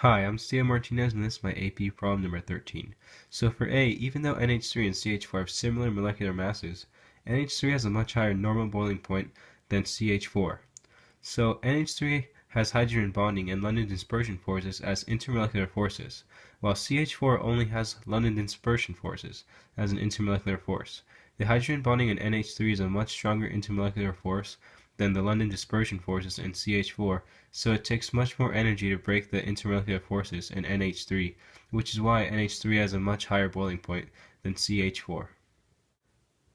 Hi, I'm Steve Martinez and this is my AP problem number 13. So for A, even though NH3 and CH4 have similar molecular masses, NH3 has a much higher normal boiling point than CH4. So NH3 has hydrogen bonding and London dispersion forces as intermolecular forces, while CH4 only has London dispersion forces as an intermolecular force. The hydrogen bonding in NH3 is a much stronger intermolecular force than the London dispersion forces in CH4, so it takes much more energy to break the intermolecular forces in NH3, which is why NH3 has a much higher boiling point than CH4.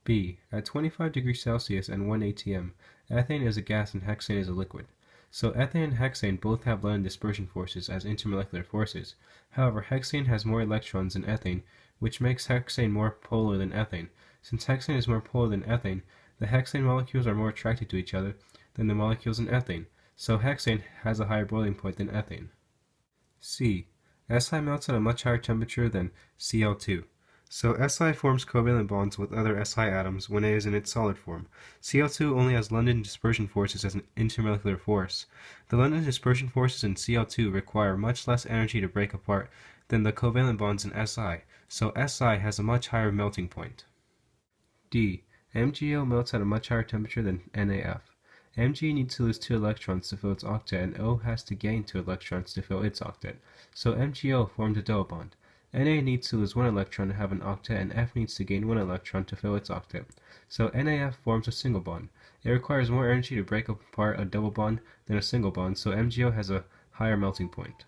B. At 25 degrees Celsius and 1 atm, ethane is a gas and hexane is a liquid. So ethane and hexane both have London dispersion forces as intermolecular forces. However, hexane has more electrons than ethane, which makes hexane more polar than ethane. Since hexane is more polar than ethane, the hexane molecules are more attracted to each other than the molecules in ethane, so hexane has a higher boiling point than ethane. C. Si melts at a much higher temperature than Cl2. So Si forms covalent bonds with other Si atoms when it is in its solid form. Cl2 only has London dispersion forces as an intermolecular force. The London dispersion forces in Cl2 require much less energy to break apart than the covalent bonds in Si, so Si has a much higher melting point. D. MgO melts at a much higher temperature than NaF. Mg needs to lose 2 electrons to fill its octet, and O has to gain 2 electrons to fill its octet, so MgO forms a double bond. Na needs to lose 1 electron to have an octet, and F needs to gain 1 electron to fill its octet, so NaF forms a single bond. It requires more energy to break apart a double bond than a single bond, so MgO has a higher melting point.